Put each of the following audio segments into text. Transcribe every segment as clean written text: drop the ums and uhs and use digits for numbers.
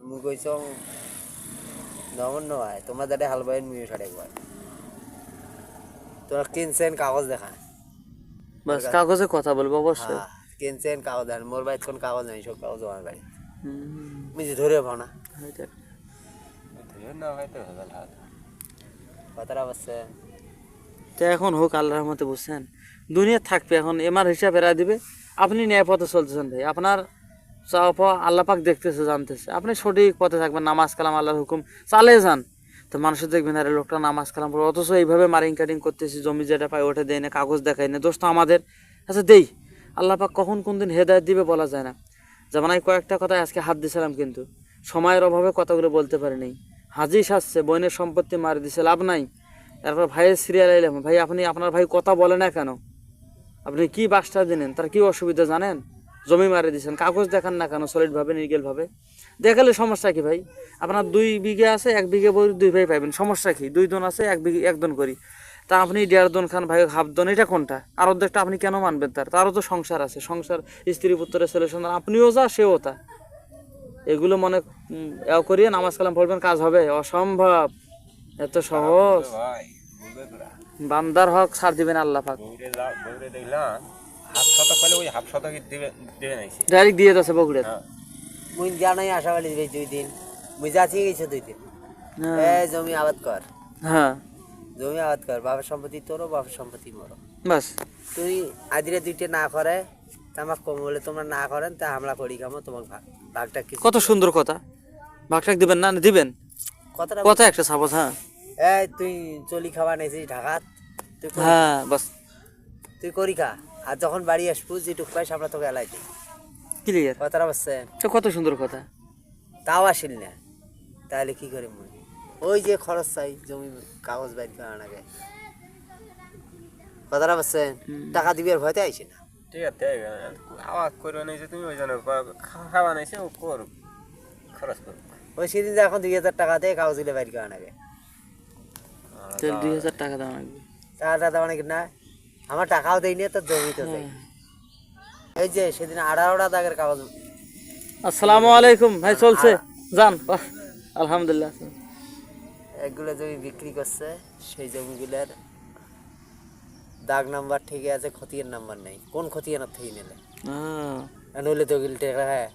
মুই কইছ নমন নয় তোমার দাদা হাল বাইন মুই সাড়ে একবার তোরা কিনছেন কাগজ দেখা বাস কাগজে কথা বলবো অবশ্যই। হ্যাঁ কিনছেন কাগজ দেন মোর বাড়িতে কোন কাগজ নেই সব কাগজ আমার বাড়ি বুঝি ধরে ভাও না কথাটা বলছে তো এখন হোক আল্লাহর রহমতে বুঝছেন দুনিয়া থাকবে এখন এমার হিসাব এরা দিবে। আপনি ন্যায় পথে চলতেছেন ভাই, আপনার চাওয়া পাওয়া আল্লাহ পাক দেখতেছে জানতেছে, আপনি সঠিক পথে থাকবেন, নামাজ কালাম আল্লাহর হুকুম চালিয়ে যান। তো মানুষের দেখবেন আরে লোকটা নামাজ কালাম পড়ে অথচ এইভাবে মারিং কাটিং করতেছি, জমি যেটা পাই ওটা দেয় না, কাগজ দেখাই না, দোষ তো আমাদের। আচ্ছা দেই, আল্লাহ পাক কখন কোন দিন হেদায়েত দিবে বলা যায় না। যেমন আমি কয়েকটা কথায় আজকে হাত দিয়েছিলাম কিন্তু সময়ের অভাবে কথাগুলো বলতে পারিনি। হাজি সাজছে বোনের সম্পত্তি মারি দিছে লাভ নাই। তারপর ভাইয়ের সিরিয়াল এলাম, ভাই আপনি আপনার ভাই কথা বলে না কেন, আপনি কি বাসটা দিলেন, তার কি অসুবিধা জানেন, জমি মারি দিয়েছেন, কাগজ দেখান না কেন সলিড ভাবে নির্গেল ভাবে দেখালে সমস্যা কি ভাই? আপনার 2 বিঘে আছে, 1 বিঘে বই 2 ভাই পাইবেন, সমস্যা কি? 2 দন আছে 1 বিঘে 1 দন করি, তা আপনি 1.5 দন খান ভাই হাফ দন, এটা কোনটা? আর অর্ধেকটা আপনি কেন মানবেন? তারও তো সংসার আছে, সংসার স্ত্রী পুত্রের ছেলে সন্তান, আপনিও যা সেও তা। এগুলো মনে করিয়ে নামাজ কালাম পড়বেন কাজ হবে? অসম্ভব, এত সহজ। বান্দার হক ছাড় দিবেন আল্লাহ পাক, ডাইরেক্ট দিয়ে দিয়েছে বগুড়ে। মুই জানাই আশাবাড়ি দিবে 2 দিন মুই যাচ্ছি গেছে 2 দিন এই জমি আবাদ কর। হ্যাঁ জমি আবাদ কর, বাবার সম্পত্তি তোরও, বাবার সম্পত্তি মোরও। বাস তুই আদিরে 2টে না করে তা আমাকে কম বলে তোমরা না করেন তা হামলা করি খামো তোমার ভাগটা কিছু। কত সুন্দর কথা, ভাগটাক দিবেন না দিবেন কথাটা কথা একটা সাপোজ। হ্যাঁ এই তুই চলি খাওয়া নেছিস ঢাকাত, তুই হ্যাঁ বাস তুই করি খা, আর যখন বাড়ি আসবো যেটুক পাইস আমরা তোকে এলাই দিই। ক্লিয়ার, কথাটা বলছে কত সুন্দর কথা। তাও আসিল না, তাহলে কি করে মনে ওই যে খরচ চাই জমি কাগজ বাইর করার আগে। কথাটা বলছে টাকা দিবি আর ভয়তে আইসি না। ঠিক আছে আওয়াজ করবে না যে তুমি ওই জন্য খাওয়া নাইছে ও কর খরচ করো। ওই সেদিন যে এখন 2000 টাকা দিয়ে কাগজগুলো বাইর করার আগে 2000 টাকা দেওয়া লাগবে। টাকাটা দেওয়া নাকি না, আমার টাকাও দেয়নি তো জমি তো দেয়। এই যে সেদিন 18টা দাগের কাগজ। আসসালামু আলাইকুম ভাই, চলছে যান আলহামদুলিল্লাহ। এগুলো জমি বিক্রি করছে, সেই জমিগুলোর দাগ নাম্বার ঠিকই আছে, খতিয়ান নাম্বার নেই। কোন খতিয়ান থেকে নিলে নইলে তো গিলটে হ্যাঁ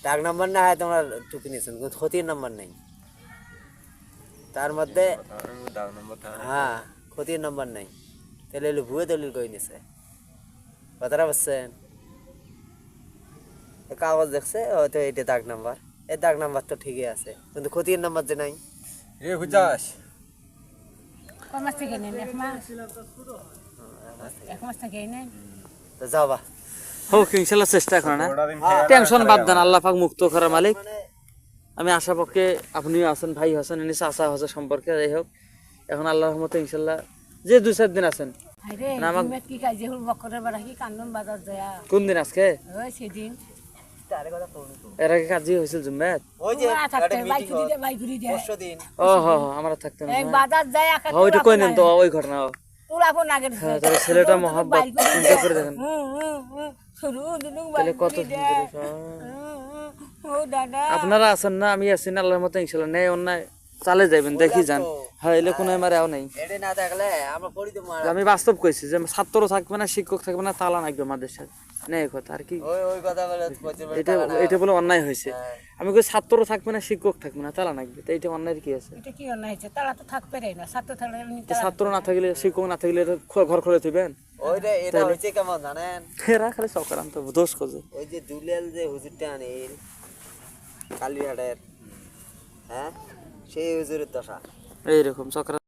দাগ নাম্বার না হয় তোমরা টুকি নিয়েছেন, কিন্তু খতিয়ান নাম্বার নেই তার মধ্যে। হ্যাঁ খতিয়ান নাম্বার নেই, তাহলে এলো ভুয়ে দলিল করে নিছে। কথাটা বুঝছেন? কাগজ দেখছে হয়তো এইটা দাগ নাম্বার, এই দাগ নাম্বার তো ঠিকই আছে কিন্তু খতিয়ান নাম্বার যে নাই। রে হুজাস তো যাবা হোক ইনশাল্লাহ, চেষ্টা করেন, টেনশন বাদ দেন, আল্লাহ পাক মুক্ত করার মালিক। আমি আশা পক্ষে আপনিও আছেন, ভাই হাসান এনে চাচা হাসান সম্পর্কে, যাই হোক এখন আল্লাহর রহমতে ইনশাল্লাহ যে 2-4 দিন আছেন। কোন দিন আজকে? এর আগে কাজই হয়েছিল জুম্মেত। ও হ আমরা থাকতেন, ওইটা কই নেন তো ওই ঘটনা। হ্যাঁ তাহলে ছেলেটা মহাব্বত চিন্তা করে দেখেন তাহলে কত আপনারা আছেন না, আমি আছি না, আল্লাহর মতো ইনশাল্লাহ নেই অন্যায় চালে যাবেন, দেখি যান। হ্যাঁ এলে কোনো আমার আও নাই, আমি বাস্তব কইছি যে ছাত্র থাকবে না, শিক্ষক থাকবে না, তালা নাকবে মাদ্রাসায় নেই কথা। আর কি এটা এটা বলে অন্যায় হয়েছে? আমি কই ছাত্র থাকবে না, শিক্ষক থাকবে না, তালা নাকবে, তো এটা অন্যায়ের কি আছে? ছাত্র না থাকলে, শিক্ষক না থাকলে ঘর খুলে দিবেন। এরা খালি চক্রান্ত দোষ খোঁজে। ওই যে দুলাল যে হুজুরটা আনে কালীঘাটের, হ্যাঁ সেই হুজুরের দশা এইরকম চক্রান্ত।